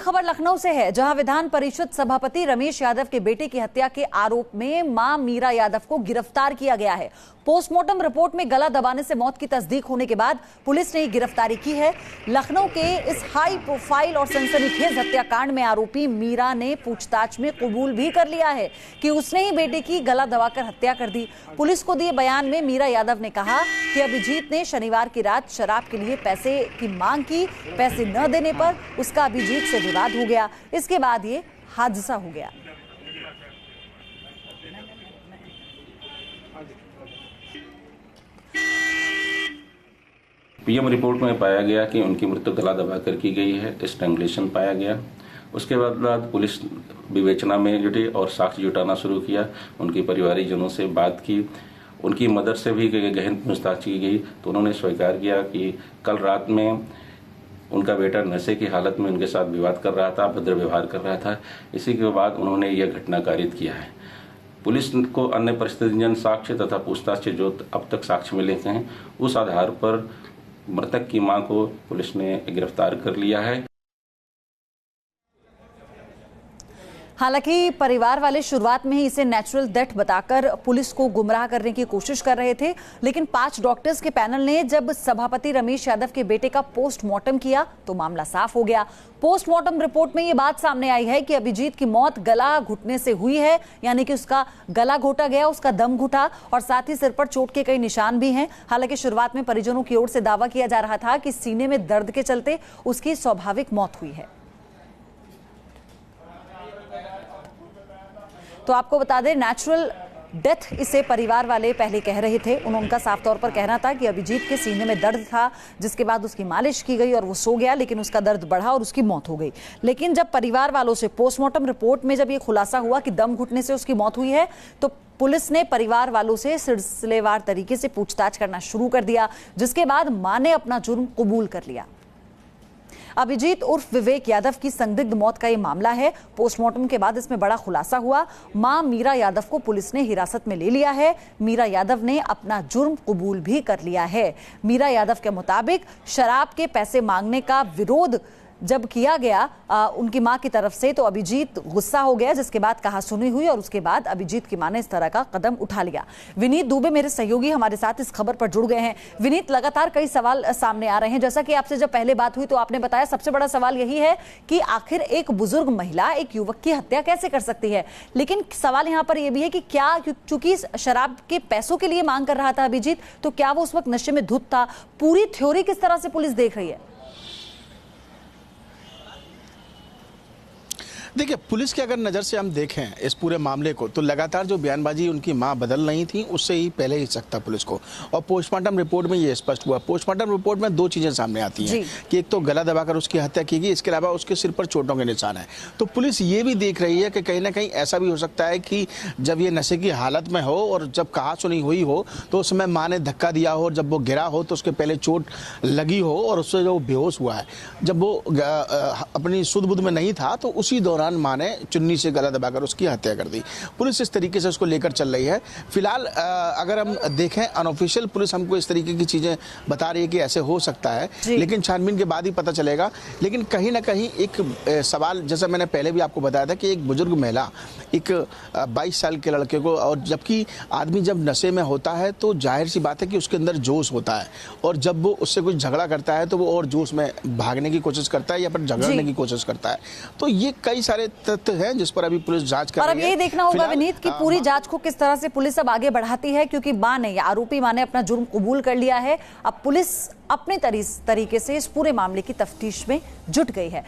खबर लखनऊ से है, जहां विधान परिषद सभापति रमेश यादव के बेटे की हत्या के आरोप में मां मीरा यादव को गिरफ्तार किया गया है। पोस्टमार्टम रिपोर्ट में गला दबाने से मौत की तस्दीक होने के बाद पुलिस ने गिरफ्तारी की है। लखनऊ के इस हाई प्रोफाइल और सनसनीखेज हत्याकांड में आरोपी मीरा ने पूछताछ में कबूल भी कर लिया है कि उसने ही बेटे की गला दबाकर हत्या कर दी। पुलिस को दिए बयान में मीरा यादव ने कहा कि अभिजीत ने शनिवार की रात शराब के लिए पैसे की मांग की। पैसे न देने पर उसका अभिजीत से विवाद हो गया। इसके बाद ये हादसा हो गया। पीएम रिपोर्ट में पाया गया कि उनकी मृत्यु गला दबाकर की गई है, स्ट्रैंगुलेशन पाया गया। उसके बाद पुलिस विवेचना में जुटी और साक्ष्य जुटाना शुरू किया। उनके परिवारजनों से बात की, उनकी मदर से भी गहन पूछताछ की गई तो उन्होंने स्वीकार किया कि कल रात में उनका बेटा नशे की हालत में उनके साथ विवाद कर रहा था, अभद्र व्यवहार कर रहा था। इसी के बाद उन्होंने यह घटना कारित किया है। पुलिस को अन्य परिस्थितिजन्य साक्ष्य तथा पूछताछ से जो अब तक साक्ष्य मिले हैं, उस आधार पर मृतक की मां को पुलिस ने गिरफ्तार कर लिया है। हालांकि परिवार वाले शुरुआत में ही इसे नेचुरल डेथ बताकर पुलिस को गुमराह करने की कोशिश कर रहे थे, लेकिन 5 डॉक्टर्स के पैनल ने जब सभापति रमेश यादव के बेटे का पोस्टमार्टम किया तो मामला साफ हो गया। पोस्टमार्टम रिपोर्ट में ये बात सामने आई है कि अभिजीत की मौत गला घुटने से हुई है, यानी कि उसका गला घोटा गया, उसका दम घुटा और साथ ही सिर पर चोट के कई निशान भी हैं। हालांकि शुरुआत में परिजनों की ओर से दावा किया जा रहा था कि सीने में दर्द के चलते उसकी स्वाभाविक मौत हुई है। तो आपको बता दें, नेचुरल डेथ इसे परिवार वाले पहले कह रहे थे। उनका साफ तौर पर कहना था कि अभिजीत के सीने में दर्द था, जिसके बाद उसकी मालिश की गई और वो सो गया, लेकिन उसका दर्द बढ़ा और उसकी मौत हो गई। लेकिन जब परिवार वालों से पोस्टमार्टम रिपोर्ट में जब ये खुलासा हुआ कि दम घुटने से उसकी मौत हुई है, तो पुलिस ने परिवार वालों से सिलसिलेवार तरीके से पूछताछ करना शुरू कर दिया, जिसके बाद मां ने अपना जुर्म कबूल कर लिया। अभिजीत उर्फ विवेक यादव की संदिग्ध मौत का ये मामला है। पोस्टमार्टम के बाद इसमें बड़ा खुलासा हुआ। मां मीरा यादव को पुलिस ने हिरासत में ले लिया है। मीरा यादव ने अपना जुर्म कबूल भी कर लिया है। मीरा यादव के मुताबिक शराब के पैसे मांगने का विरोध जब किया गया उनकी मां की तरफ से, तो अभिजीत गुस्सा हो गया, जिसके बाद कहासुनी हुई और उसके बाद अभिजीत की मां ने इस तरह का कदम उठा लिया। विनीत दुबे मेरे सहयोगी हमारे साथ इस खबर पर जुड़ गए हैं। विनीत, लगातार कई सवाल सामने आ रहे हैं। जैसा कि आपसे जब पहले बात हुई तो आपने बताया सबसे बड़ा सवाल यही है कि आखिर एक बुजुर्ग महिला एक युवक की हत्या कैसे कर सकती है। लेकिन सवाल यहां पर यह भी है कि क्या, चूंकि शराब के पैसों के लिए मांग कर रहा था अभिजीत, तो क्या वो उस वक्त नशे में धुत था? पूरी थ्योरी किस तरह से पुलिस देख रही है? देखिए, पुलिस के अगर नज़र से हम देखें इस पूरे मामले को, तो लगातार जो बयानबाजी उनकी मां बदल रही थी, उससे ही पहले ही सकता पुलिस को। और पोस्टमार्टम रिपोर्ट में ये स्पष्ट हुआ। पोस्टमार्टम रिपोर्ट में 2 चीज़ें सामने आती हैं कि एक तो गला दबाकर उसकी हत्या की गई, इसके अलावा उसके सिर पर चोटों के निशान है। तो पुलिस ये भी देख रही है कि कहीं ना कहीं ऐसा भी हो सकता है कि जब ये नशे की हालत में हो और जब कहासुनी हुई हो तो उस समय माँ ने धक्का दिया हो, जब वो गिरा हो तो उसके पहले चोट लगी हो और उससे जो बेहोश हुआ है, जब वो अपनी सुध बुध में नहीं था तो उसी दौरान मां ने चुन्नी से गला दबाकर उसकी हत्या कर दी। पुलिस इस तरीके से उसको लेकर चल रही है। फिलहाल अगर हम देखें, अनऑफिशियल पुलिस हमको इस तरीके की चीजें बता रही है कि ऐसे हो सकता है, लेकिन छानबीन के बाद ही पता चलेगा। लेकिन कहीं ना कहीं एक सवाल, जैसा मैंने पहले भी आपको बताया था कि एक बुजुर्ग महिला एक 22 साल के लड़के को, और जबकि आदमी जब नशे में होता है तो जाहिर सी बात है कि उसके अंदर जोश होता है, और जब वो उससे कुछ झगड़ा करता है तो वो और जोश में भागने की कोशिश करता है या फिर झगड़ने की कोशिश करता है। तो ये कई सारे तथ्य हैं जिस पर अभी पुलिस जांच कर रही है। और अब यही देखना होगा विनीत कि पूरी जांच को किस तरह से पुलिस अब आगे बढ़ाती है, क्योंकि मां ने, आरोपी मां ने अपना जुर्म कबूल कर लिया है। अब पुलिस अपने तरीके से इस पूरे मामले की तफ्तीश में जुट गई है।